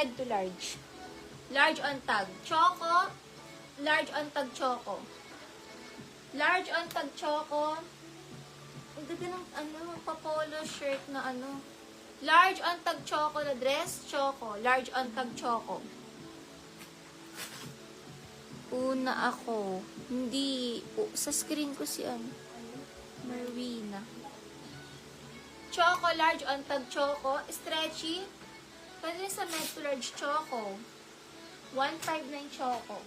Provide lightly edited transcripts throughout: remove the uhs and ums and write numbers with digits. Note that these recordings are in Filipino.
med to large. Large on tag. Choco. Large on tag choco. Large on tag choco. Ang ganda ng papolo shirt na Large on tag choco na dress. Choco. Large on tag choco. Una ako. Hindi. Sa screen ko si Marwina. Choco, large on tag choco. Stretchy. Pwede sa med to large choco. 159 choco.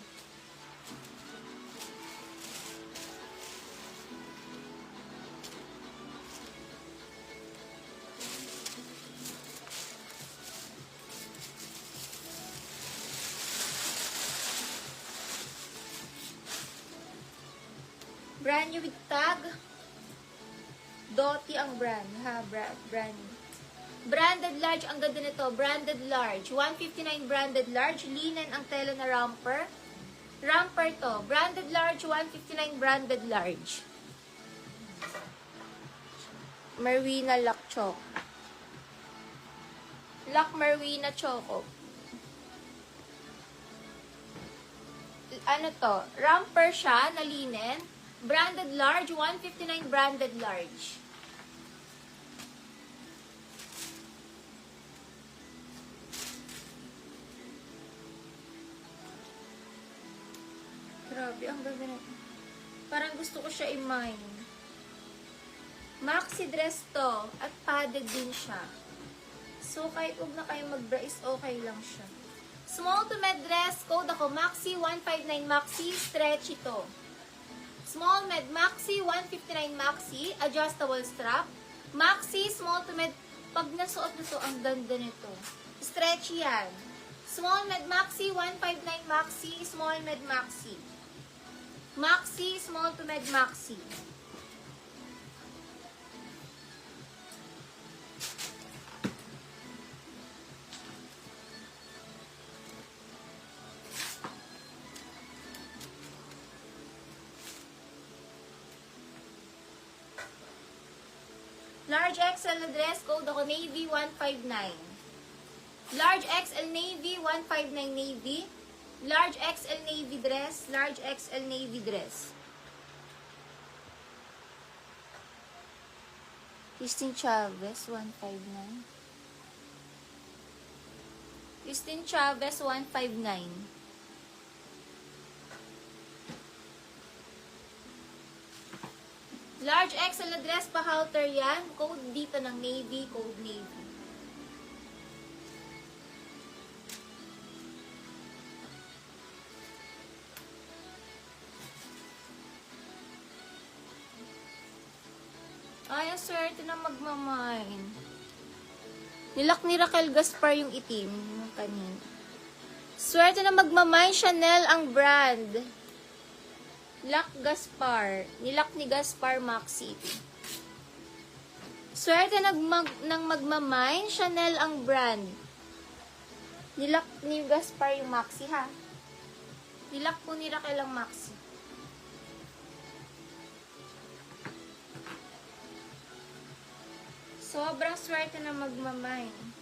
Brand new with tag. Doty ang brand. Brand. Branded large. Ang ganda nito. Branded large. 159 branded large. Linen ang tela na romper. Romper to. Branded large. 159 branded large. Marwina Lock Choco. Lock Marwina Choco. Ano to? Romper siya na linen. Branded large, 159 branded large. Grabe, ang ganda na. Parang gusto ko siya i-mine. Maxi dress to. At padded din siya. So, kahit huwag na kayo mag-bra is okay lang siya. Small to med dress. Code ako. Maxi 159 Maxi. Stretchy to. Small med Maxi, 159 Maxi, adjustable strap. Maxi, small to med, pag nasuot na to, ang ganda nito. Stretchy yan. Small med Maxi, 159 Maxi, small med Maxi. Maxi, small to med Maxi. Large XL na dress, code ako Navy 159. Large XL Navy 159 Navy. Large XL Navy dress, large XL Navy dress. Christine Chavez 159. Christine Chavez 159. Large XL na dress, pa-halter yan. Code dito ng Navy, code Navy. Ay, ang swerte na magmamine. Nilak ni Raquel Gaspar yung itim. Yung kanina. Swerte na magmamine. Chanel ang brand. Lock Gaspar. Nilak ni Gaspar Maxi. Swerte ng magmamine. Chanel ang brand. Nilak ni Gaspar yung Maxi, ha? Nilak po ni Raquel ang Maxi. Sobrang swerte na magmamine.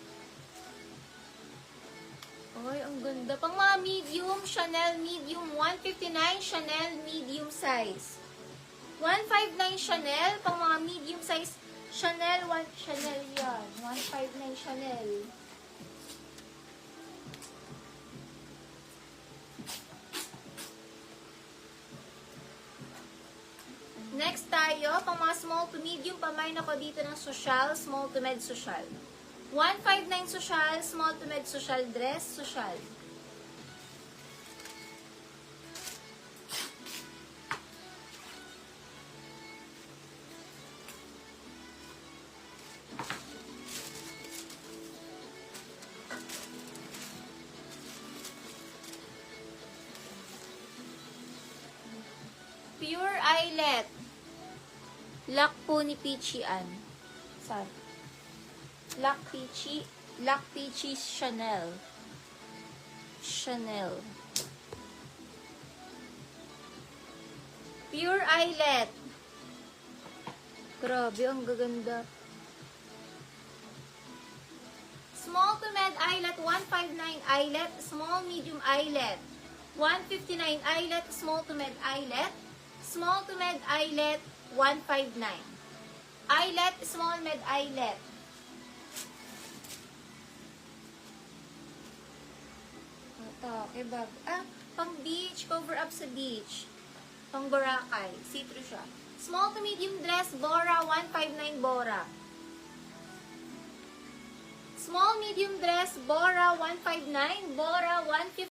Ay, ang ganda. Pang mga medium, Chanel medium, 159, Chanel medium size. 159 Chanel, pang mga medium size, Chanel, Chanel yan. 159 Chanel. Next tayo, pang mga small to medium, pamain ako dito ng social, small to med social. 159 social, small to med social dress, social. Pure eyelet. Lock po ni Peachy Ann. Sorry. Lock Peachy Chanel. Chanel. Pure eyelet. Grabe, ang gaganda. Small to med eyelet, 159 eyelet. Small medium eyelet, 159 eyelet. Small to med eyelet. Small to med eyelet, 159. Eyelet, small med eyelet. Ito, kebab. Pang beach, cover up sa beach. Pang Boracay, see-through siya. Small to medium dress, Bora, 159 Bora. Small medium dress, Bora, 159. Bora, 159.